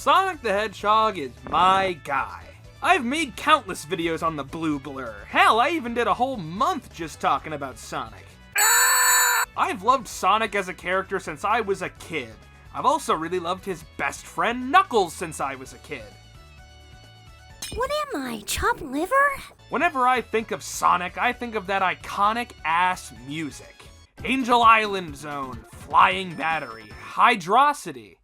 Sonic the Hedgehog is my guy. I've made countless videos on the blue blur. Hell, I even did a whole month just talking about Sonic. I've loved Sonic as a character since I was a kid. I've also really loved his best friend Knuckles since I was a kid. What am I, chopped liver? Whenever I think of Sonic, I think of that iconic-ass music. Angel Island Zone, Flying Battery, Hydrocity.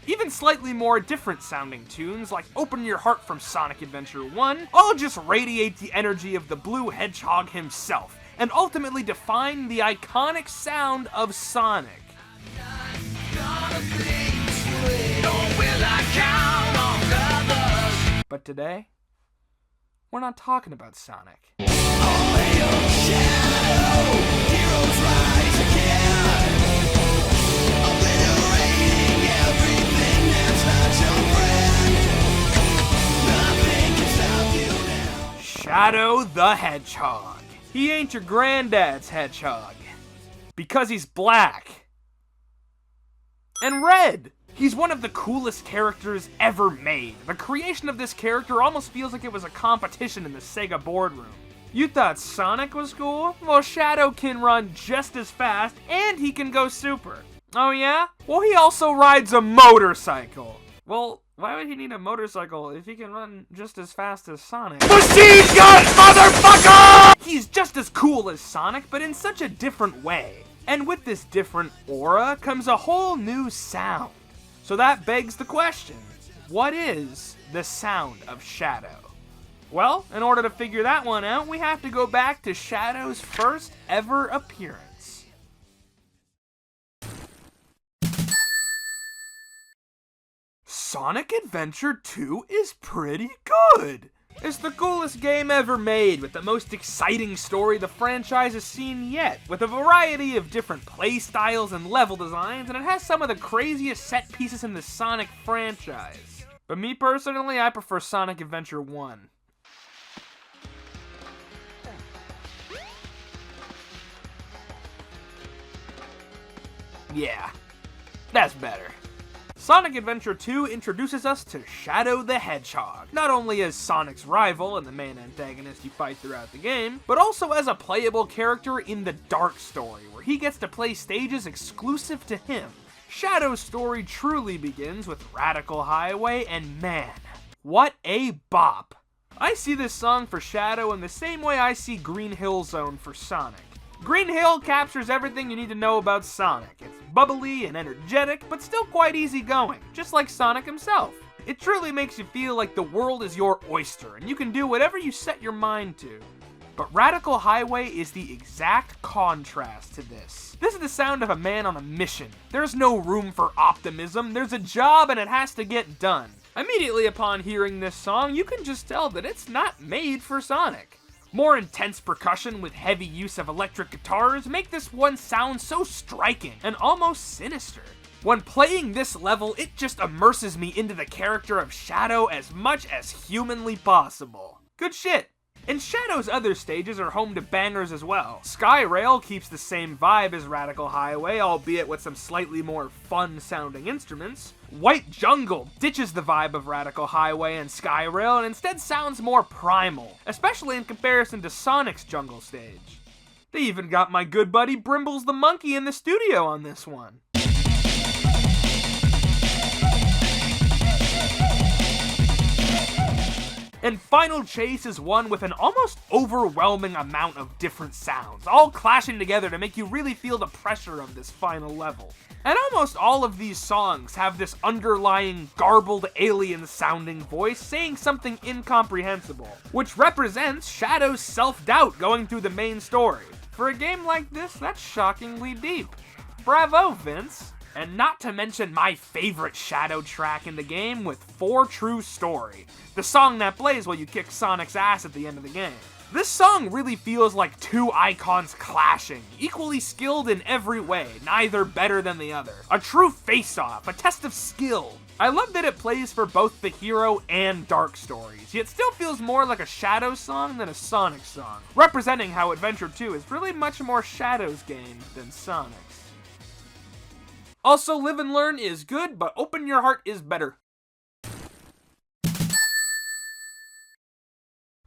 Even slightly more different sounding tunes like Open Your Heart from Sonic Adventure 1 all just radiate the energy of the blue hedgehog himself and ultimately define the iconic sound of Sonic. But today, we're not talking about Sonic. Shadow the Hedgehog. He ain't your granddad's hedgehog. Because he's black. And red. He's one of the coolest characters ever made. The creation of this character almost feels like it was a competition in the Sega boardroom. You thought Sonic was cool? Well, Shadow can run just as fast, and he can go super. Oh yeah? Well, he also rides a motorcycle. Well, why would he need a motorcycle if he can run just as fast as Sonic? Machine gun, motherfucker! He's just as cool as Sonic, but in such a different way. And with this different aura comes a whole new sound. So that begs the question, what is the sound of Shadow? Well, in order to figure that one out, we have to go back to Shadow's first ever appearance. Sonic Adventure 2 is pretty good. It's the coolest game ever made, with the most exciting story the franchise has seen yet, with a variety of different play styles and level designs, and it has some of the craziest set pieces in the Sonic franchise. But me personally, I prefer Sonic Adventure 1. Yeah, that's better. Sonic Adventure 2 introduces us to Shadow the Hedgehog, not only as Sonic's rival and the main antagonist you fight throughout the game, but also as a playable character in the Dark Story, where he gets to play stages exclusive to him. Shadow's story truly begins with Radical Highway, and man, what a bop! I see this song for Shadow in the same way I see Green Hill Zone for Sonic. Green Hill captures everything you need to know about Sonic. It's bubbly and energetic, but still quite easygoing, just like Sonic himself. It truly makes you feel like the world is your oyster, and you can do whatever you set your mind to. But Radical Highway is the exact contrast to this. This is the sound of a man on a mission. There's no room for optimism, there's a job and it has to get done. Immediately upon hearing this song, you can just tell that it's not made for Sonic. More intense percussion with heavy use of electric guitars make this one sound so striking and almost sinister. When playing this level, it just immerses me into the character of Shadow as much as humanly possible. Good shit. And Shadow's other stages are home to bangers as well. Skyrail keeps the same vibe as Radical Highway, albeit with some slightly more fun-sounding instruments. White Jungle ditches the vibe of Radical Highway and Skyrail and instead sounds more primal, especially in comparison to Sonic's Jungle stage. They even got my good buddy Brimbles the Monkey in the studio on this one. And Final Chase is one with an almost overwhelming amount of different sounds, all clashing together to make you really feel the pressure of this final level. And almost all of these songs have this underlying garbled alien-sounding voice saying something incomprehensible, which represents Shadow's self-doubt going through the main story. For a game like this, that's shockingly deep. Bravo, Vince! And not to mention my favorite Shadow track in the game with For True Story, the song that plays while you kick Sonic's ass at the end of the game. This song really feels like two icons clashing, equally skilled in every way, neither better than the other. A true face-off, a test of skill. I love that it plays for both the hero and Dark stories, yet still feels more like a Shadow song than a Sonic song, representing how Adventure 2 is really much more Shadow's game than Sonic's. Also, Live and Learn is good, but Open Your Heart is better.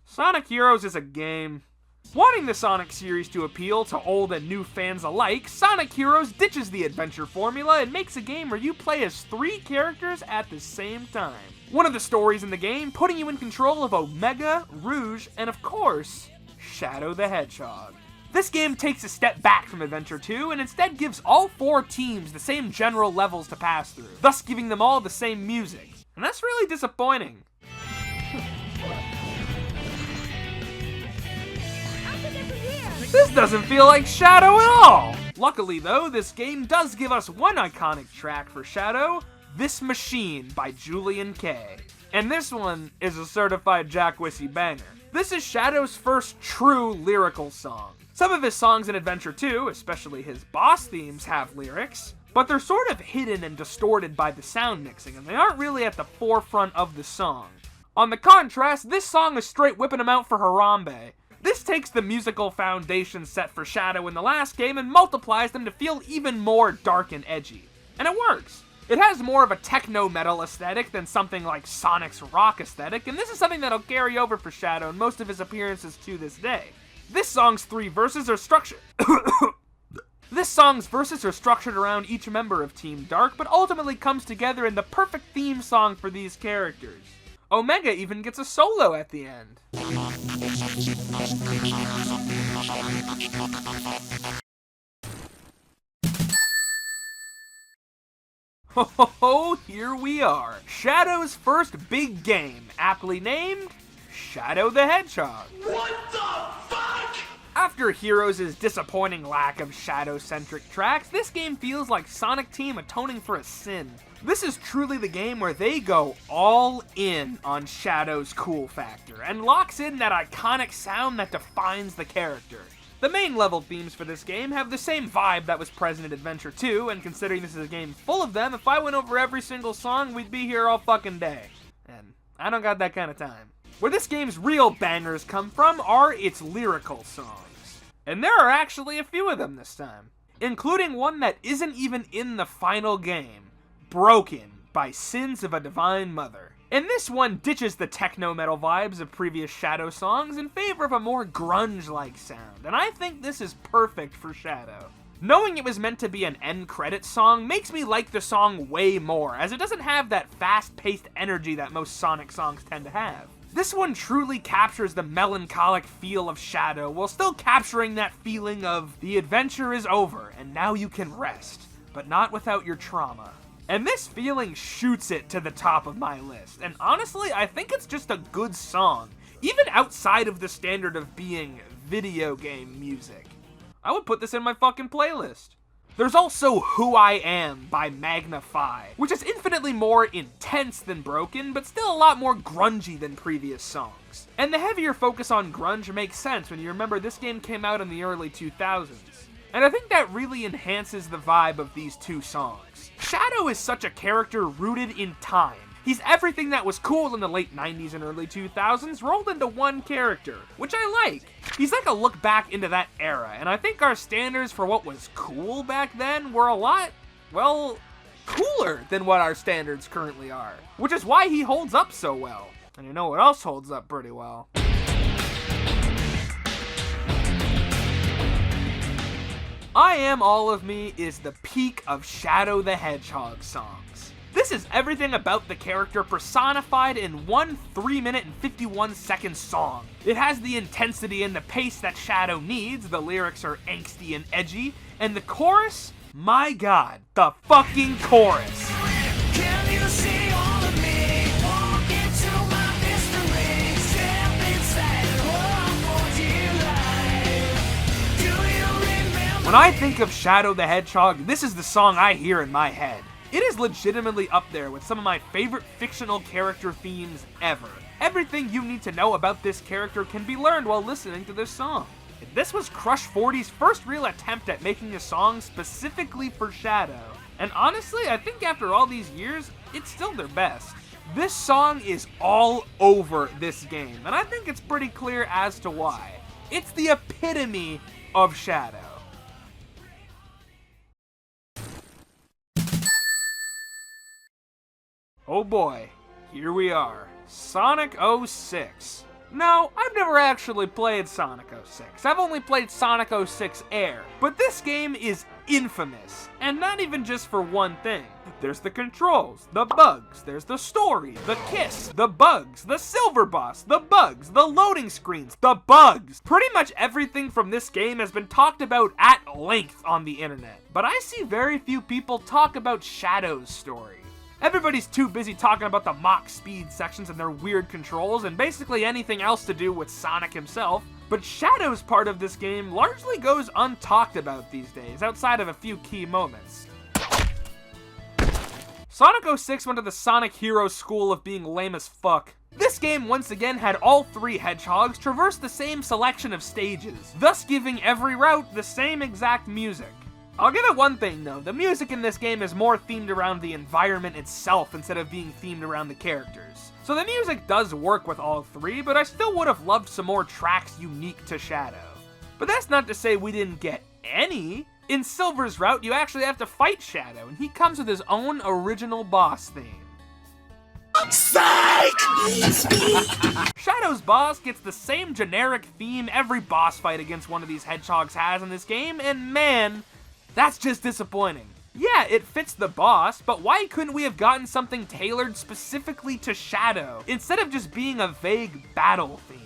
Sonic Heroes is a game. Wanting the Sonic series to appeal to old and new fans alike, Sonic Heroes ditches the adventure formula and makes a game where you play as 3 characters at the same time. One of the stories in the game putting you in control of Omega, Rouge, and of course, Shadow the Hedgehog. This game takes a step back from Adventure 2 and instead gives all 4 teams the same general levels to pass through, thus giving them all the same music. And that's really disappointing. This doesn't feel like Shadow at all! Luckily though, this game does give us one iconic track for Shadow, This Machine by Julian K. And this one is a certified Jackwissy banger. This is Shadow's first true lyrical song. Some of his songs in Adventure 2, especially his boss themes, have lyrics, but they're sort of hidden and distorted by the sound mixing, and they aren't really at the forefront of the song. On the contrast, this song is straight whipping them out for Harambe. This takes the musical foundation set for Shadow in the last game and multiplies them to feel even more dark and edgy. And it works. It has more of a techno-metal aesthetic than something like Sonic's rock aesthetic, and this is something that'll carry over for Shadow in most of his appearances to this day. This song's 3 verses are structured... This song's verses are structured around each member of Team Dark, but ultimately comes together in the perfect theme song for these characters. Omega even gets a solo at the end. Ho, here we are. Shadow's first big game, aptly named Shadow the Hedgehog. What the fuck? After Heroes' disappointing lack of Shadow-centric tracks, this game feels like Sonic Team atoning for a sin. This is truly the game where they go all in on Shadow's cool factor, and locks in that iconic sound that defines the character. The main level themes for this game have the same vibe that was present in Adventure 2, and considering this is a game full of them, if I went over every single song, we'd be here all fucking day. And I don't got that kind of time. Where this game's real bangers come from are its lyrical songs. And there are actually a few of them this time, including one that isn't even in the final game, Broken by Sins of a Divine Mother. And this one ditches the techno-metal vibes of previous Shadow songs in favor of a more grunge-like sound, and I think this is perfect for Shadow. Knowing it was meant to be an end credits song makes me like the song way more, as it doesn't have that fast-paced energy that most Sonic songs tend to have. This one truly captures the melancholic feel of Shadow, while still capturing that feeling of the adventure is over, and now you can rest, but not without your trauma. And this feeling shoots it to the top of my list, and honestly, I think it's just a good song, even outside of the standard of being video game music. I would put this in my fucking playlist. There's also Who I Am by Magnify, which is infinitely more intense than Broken, but still a lot more grungy than previous songs. And the heavier focus on grunge makes sense when you remember this game came out in the early 2000s. And I think that really enhances the vibe of these two songs. Shadow is such a character rooted in time. He's everything that was cool in the late 90s and early 2000s rolled into one character, which I like. He's like a look back into that era, and I think our standards for what was cool back then were a lot, well, cooler than what our standards currently are. Which is why he holds up so well. And you know what else holds up pretty well? I Am All of Me is the peak of Shadow the Hedgehog songs. This is everything about the character personified in one 3-minute and 51-second song. It has the intensity and the pace that Shadow needs, the lyrics are angsty and edgy, and the chorus? My god, the fucking chorus! Can you see all of me? Walk into my mystery. Step inside and hold on for dear life. Do you remember? When I think of Shadow the Hedgehog, this is the song I hear in my head. It is legitimately up there with some of my favorite fictional character themes ever. Everything you need to know about this character can be learned while listening to this song. This was Crush 40's first real attempt at making a song specifically for Shadow. And honestly, I think after all these years, it's still their best. This song is all over this game, and I think it's pretty clear as to why. It's the epitome of Shadow. Oh boy, here we are. Sonic 06. No, I've never actually played Sonic 06. I've only played Sonic 06 Air. But this game is infamous. And not even just for one thing. There's the controls, the bugs, there's the story, the kiss, the bugs, the silver boss, the bugs, the loading screens, the bugs. Pretty much everything from this game has been talked about at length on the internet. But I see very few people talk about Shadow's story. Everybody's too busy talking about the Mach speed sections and their weird controls and basically anything else to do with Sonic himself, but Shadow's part of this game largely goes untalked about these days, outside of a few key moments. Sonic 06 went to the Sonic Hero school of being lame as fuck. This game once again had all three Hedgehogs traverse the same selection of stages, thus giving every route the same exact music. I'll give it one thing though, the music in this game is more themed around the environment itself instead of being themed around the characters. So the music does work with all three, but I still would have loved some more tracks unique to Shadow. But that's not to say we didn't get any. In Silver's route, you actually have to fight Shadow, and he comes with his own original boss theme. Psych! Shadow's boss gets the same generic theme every boss fight against one of these Hedgehogs has in this game, and man, that's just disappointing. Yeah, it fits the boss, but why couldn't we have gotten something tailored specifically to Shadow, instead of just being a vague battle theme?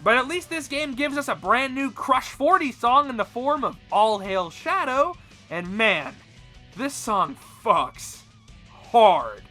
But at least this game gives us a brand new Crush 40 song in the form of All Hail Shadow, and man, this song fucks hard.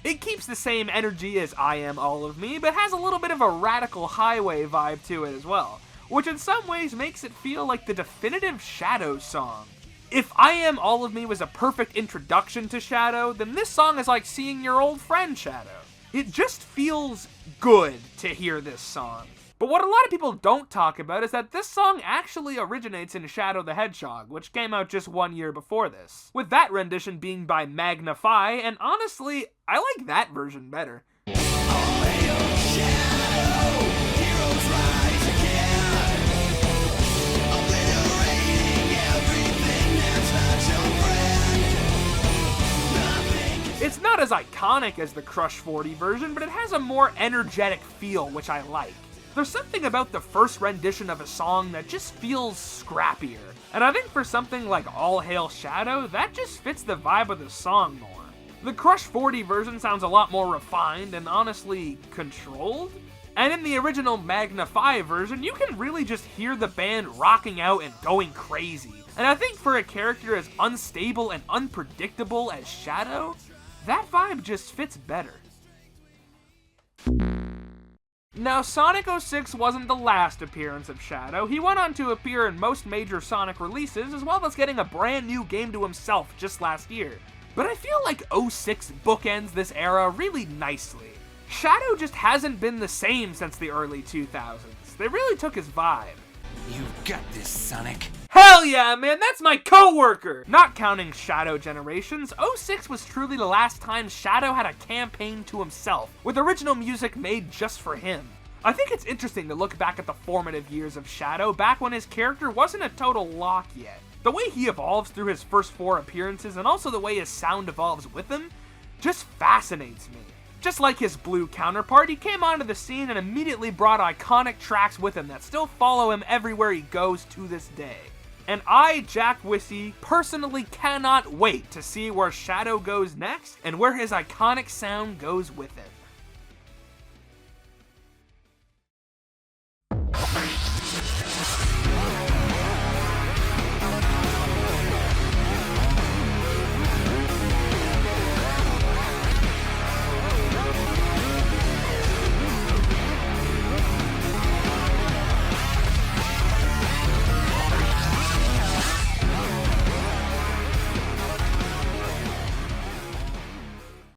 It keeps the same energy as I Am All of Me, but has a little bit of a Radical Highway vibe to it as well, which in some ways makes it feel like the definitive Shadow song. If I Am All of Me was a perfect introduction to Shadow, then this song is like seeing your old friend Shadow. It just feels good to hear this song. But what a lot of people don't talk about is that this song actually originates in Shadow the Hedgehog, which came out just 1 year before this, with that rendition being by Magnify, and honestly, I like that version better. It's not as iconic as the Crush 40 version, but it has a more energetic feel, which I like. There's something about the first rendition of a song that just feels scrappier, and I think for something like All Hail Shadow, that just fits the vibe of the song more. The Crush 40 version sounds a lot more refined and honestly controlled, and in the original Magnify version, you can really just hear the band rocking out and going crazy. And I think for a character as unstable and unpredictable as Shadow, that vibe just fits better. Now, Sonic 06 wasn't the last appearance of Shadow. He went on to appear in most major Sonic releases, as well as getting a brand new game to himself just last year. But I feel like 06 bookends this era really nicely. Shadow just hasn't been the same since the early 2000s. They really took his vibe. You've got this, Sonic. Hell yeah, man, that's my coworker! Not counting Shadow Generations, 06 was truly the last time Shadow had a campaign to himself, with original music made just for him. I think it's interesting to look back at the formative years of Shadow, back when his character wasn't a total lock yet. The way he evolves through his first 4 appearances, and also the way his sound evolves with him, just fascinates me. Just like his blue counterpart, he came onto the scene and immediately brought iconic tracks with him that still follow him everywhere he goes to this day. And I, Jack Wissey, personally cannot wait to see where Shadow goes next and where his iconic sound goes with it.